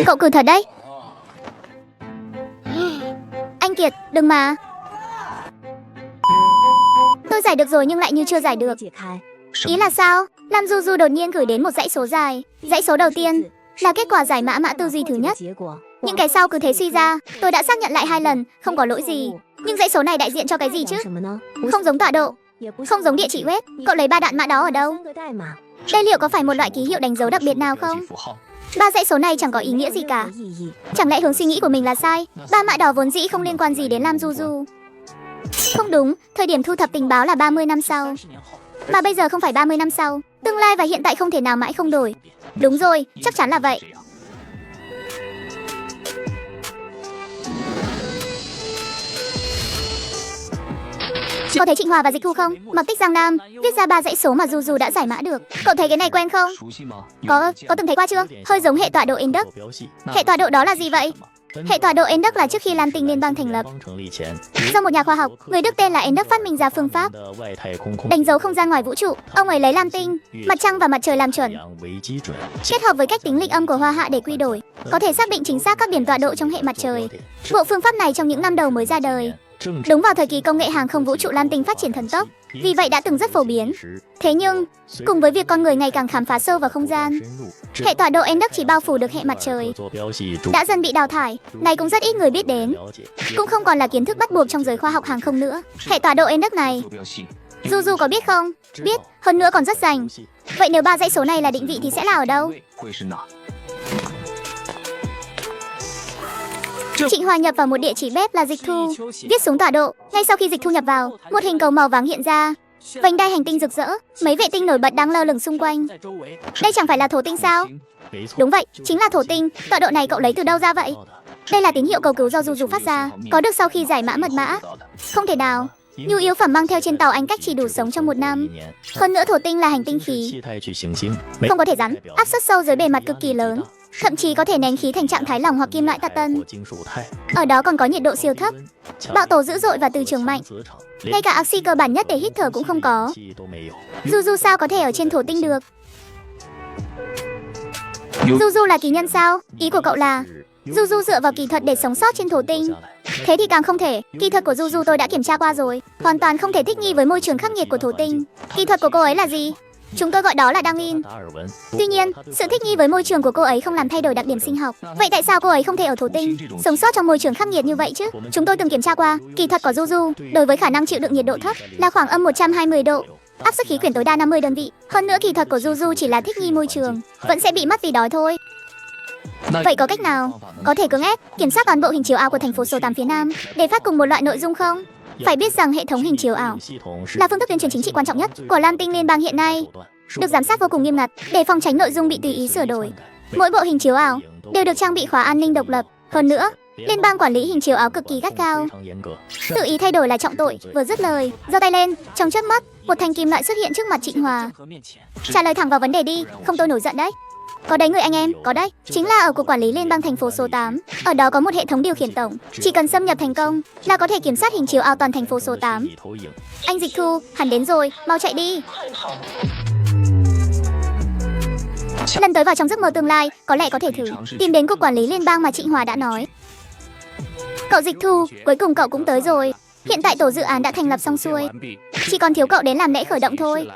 Cậu cử thật đấy. Anh Kiệt, đừng mà. Tôi giải được rồi nhưng lại như chưa giải được. Ý là sao? Lam Du Du đột nhiên gửi đến một dãy số dài. Dãy số đầu tiên là kết quả giải mã tư duy thứ nhất. Những cái sau cứ thế suy ra. Tôi đã xác nhận lại 2 lần, không có lỗi gì. Nhưng dãy số này đại diện cho cái gì chứ? Không giống tọa độ, không giống địa chỉ web. Cậu lấy 3 đạn mã đó ở đâu? Đây liệu có phải một loại ký hiệu đánh dấu đặc biệt nào không? 3 dãy số này chẳng có ý nghĩa gì cả. Chẳng lẽ hướng suy nghĩ của mình là sai? 3 mã đỏ vốn dĩ không liên quan gì đến Lam Du Du. Không đúng, thời điểm thu thập tình báo là 30 năm sau. Mà bây giờ không phải 30 năm sau. Tương lai và hiện tại không thể nào mãi không đổi. Đúng rồi, chắc chắn là vậy. Có thấy Trịnh Hòa và Dịch Thu không? Mặc tích Giang Nam viết ra 3 dãy số mà Du Du đã giải mã được. Cậu thấy cái này quen không? Có từng thấy qua chưa? Hơi giống hệ tọa độ Index. Hệ tọa độ đó là gì vậy? Hệ tọa độ Index là trước khi Lam Tinh Liên bang thành lập. Do một nhà khoa học, người Đức tên là Index phát minh ra phương pháp đánh dấu không gian ngoài vũ trụ. Ông ấy lấy Lam Tinh, mặt trăng và mặt trời làm chuẩn, kết hợp với cách tính lịch âm của Hoa Hạ để quy đổi, có thể xác định chính xác các điểm tọa độ trong hệ mặt trời. Bộ phương pháp này trong những năm đầu mới ra đời, đúng vào thời kỳ công nghệ hàng không vũ trụ Lam Tinh phát triển thần tốc, vì vậy đã từng rất phổ biến. Thế nhưng, cùng với việc con người ngày càng khám phá sâu vào không gian, hệ tọa độ Index chỉ bao phủ được hệ mặt trời, đã dần bị đào thải. Này cũng rất ít người biết đến, cũng không còn là kiến thức bắt buộc trong giới khoa học hàng không nữa. Hệ tọa độ Index này, Du Du có biết không? Biết, hơn nữa còn rất rành. Vậy nếu 3 dãy số này là định vị thì sẽ là ở đâu? Trịnh Hòa nhập vào một địa chỉ web là Dịch Thu, viết xuống tọa độ. Ngay sau khi Dịch Thu nhập vào, một hình cầu màu vàng hiện ra, vành đai hành tinh rực rỡ, mấy vệ tinh nổi bật đang lơ lửng xung quanh. Đây chẳng phải là thổ tinh sao? Đúng vậy, chính là thổ tinh. Tọa độ này cậu lấy từ đâu ra vậy? Đây là tín hiệu cầu cứu do Du Du phát ra, có được sau khi giải mã mật mã. Không thể nào. Nhu yếu phẩm mang theo trên tàu anh cách chỉ đủ sống trong 1 năm. Hơn nữa thổ tinh là hành tinh khí, không có thể rắn, áp suất sâu dưới bề mặt cực kỳ lớn, thậm chí có thể nén khí thành trạng thái lỏng hoặc kim loại tạt tân. Ở đó còn có nhiệt độ siêu thấp, bạo tố dữ dội và từ trường mạnh. Ngay cả oxy cơ bản nhất để hít thở cũng không có. Du Du sao có thể ở trên thổ tinh được? Du Du là kỳ nhân sao? Ý của cậu là Du Du dựa vào kỹ thuật để sống sót trên thổ tinh. Thế thì càng không thể. Kỹ thuật của Du Du tôi đã kiểm tra qua rồi, hoàn toàn không thể thích nghi với môi trường khắc nghiệt của thổ tinh. Kỹ thuật của cô ấy là gì? Chúng tôi gọi đó là đăng in. Tuy nhiên, sự thích nghi với môi trường của cô ấy không làm thay đổi đặc điểm sinh học. Vậy tại sao cô ấy không thể ở thổ tinh, sống sót trong môi trường khắc nghiệt như vậy chứ? Chúng tôi từng kiểm tra qua, kỹ thuật của Du Du đối với khả năng chịu đựng nhiệt độ thấp là khoảng âm 120 độ, áp suất khí quyển tối đa 50 đơn vị. Hơn nữa kỹ thuật của Du Du chỉ là thích nghi môi trường, vẫn sẽ bị mất vì đói thôi. Vậy có cách nào có thể cưỡng ép kiểm soát toàn bộ hình chiếu ảo của thành phố số 8 phía Nam để phát cùng một loại nội dung không? Phải biết rằng hệ thống hình chiếu ảo là phương thức tuyên truyền chính trị quan trọng nhất của Lam Tinh Liên bang hiện nay, được giám sát vô cùng nghiêm ngặt để phòng tránh nội dung bị tùy ý sửa đổi. Mỗi bộ hình chiếu ảo đều được trang bị khóa an ninh độc lập. Hơn nữa, liên bang quản lý hình chiếu ảo cực kỳ gắt gao. Tự ý thay đổi là trọng tội. Vừa dứt lời, giơ tay lên, trong chớp mắt, một thanh kim loại xuất hiện trước mặt Trịnh Hòa. Trả lời thẳng vào vấn đề đi, không tôi nổi giận đấy. Có đấy người anh em, có đấy. Chính là ở Cục Quản lý Liên bang thành phố số 8. Ở đó có một hệ thống điều khiển tổng. Chỉ cần xâm nhập thành công là có thể kiểm soát hình chiếu ảo toàn thành phố số 8. Anh Dịch Thu, hắn đến rồi, mau chạy đi. Lần tới vào trong giấc mơ tương lai, có lẽ có thể thử tìm đến Cục Quản lý Liên bang mà Trịnh Hòa đã nói. Cậu Dịch Thu, cuối cùng cậu cũng tới rồi. Hiện tại tổ dự án đã thành lập xong xuôi, chỉ còn thiếu cậu đến làm lễ khởi động thôi.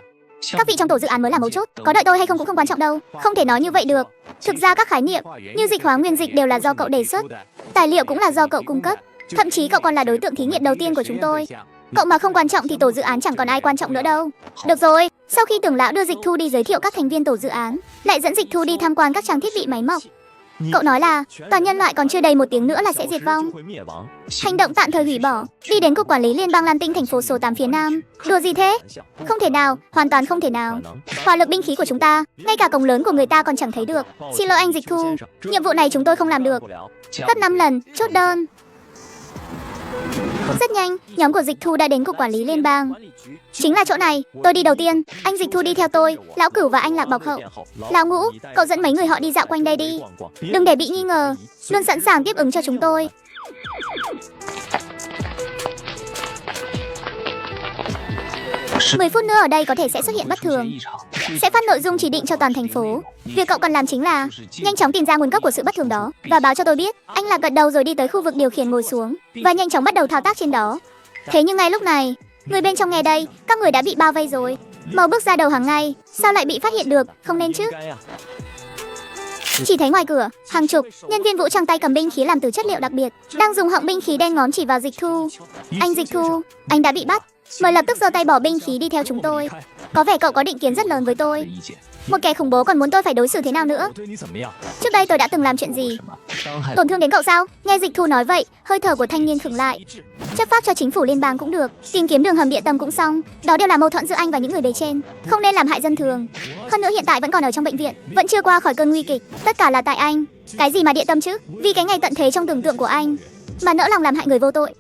Các vị trong tổ dự án mới là mấu chốt, có đợi tôi hay không cũng không quan trọng đâu. Không thể nói như vậy được. Thực ra các khái niệm như dịch hóa nguyên dịch đều là do cậu đề xuất, tài liệu cũng là do cậu cung cấp. Thậm chí cậu còn là đối tượng thí nghiệm đầu tiên của chúng tôi. Cậu mà không quan trọng thì tổ dự án chẳng còn ai quan trọng nữa đâu. Được rồi, sau khi Tưởng lão đưa Dịch Thu đi giới thiệu các thành viên tổ dự án, lại dẫn Dịch Thu đi tham quan các trang thiết bị máy móc. Cậu nói là toàn nhân loại còn chưa đầy 1 tiếng nữa là sẽ diệt vong. Hành động tạm thời hủy bỏ, đi đến Cục Quản lý Liên bang Lam Tinh thành phố số 8 phía Nam. Đùa gì thế? Không thể nào, hoàn toàn không thể nào. Hỏa lực binh khí của chúng ta, ngay cả cổng lớn của người ta còn chẳng thấy được. Xin lỗi anh Dịch Thu, nhiệm vụ này chúng tôi không làm được. Gấp 5 lần, chốt đơn. Rất nhanh, nhóm của Dịch Thu đã đến Cục Quản lý Liên bang. Chính là chỗ này, tôi đi đầu tiên, anh Dịch Thu đi theo tôi, Lão Cửu và anh Lạc bọc hậu. Lão Ngũ, cậu dẫn mấy người họ đi dạo quanh đây đi. Đừng để bị nghi ngờ, luôn sẵn sàng tiếp ứng cho chúng tôi. 10 phút nữa ở đây có thể sẽ xuất hiện bất thường. Sẽ phát nội dung chỉ định cho toàn thành phố. Việc cậu cần làm chính là nhanh chóng tìm ra nguồn gốc của sự bất thường đó và báo cho tôi biết. Anh Lạc gật đầu rồi đi tới khu vực điều khiển ngồi xuống và nhanh chóng bắt đầu thao tác trên đó. Thế nhưng ngay lúc này, người bên trong nghe đây, các người đã bị bao vây rồi. Mau bước ra đầu hàng ngay, sao lại bị phát hiện được, không nên chứ. Chỉ thấy ngoài cửa, hàng chục nhân viên vũ trang tay cầm binh khí làm từ chất liệu đặc biệt, đang dùng họng binh khí đen ngón chỉ vào Dịch Thu. Anh Dịch Thu, anh đã bị bắt. Mời lập tức giơ tay bỏ binh khí đi theo chúng tôi. Có vẻ cậu có định kiến rất lớn với tôi. Một kẻ khủng bố còn muốn tôi phải đối xử thế nào nữa? Trước đây tôi đã từng làm chuyện gì? Tổn thương đến cậu sao? Nghe Dịch Thu nói vậy, hơi thở của thanh niên khựng lại. Chấp pháp cho chính phủ liên bang cũng được, tìm kiếm đường hầm địa tâm cũng xong. Đó đều là mâu thuẫn giữa anh và những người bề trên, không nên làm hại dân thường. Hơn nữa hiện tại vẫn còn ở trong bệnh viện, vẫn chưa qua khỏi cơn nguy kịch. Tất cả là tại anh. Cái gì mà địa tâm chứ? Vì cái ngày tận thế trong tưởng tượng của anh mà nỡ lòng làm hại người vô tội.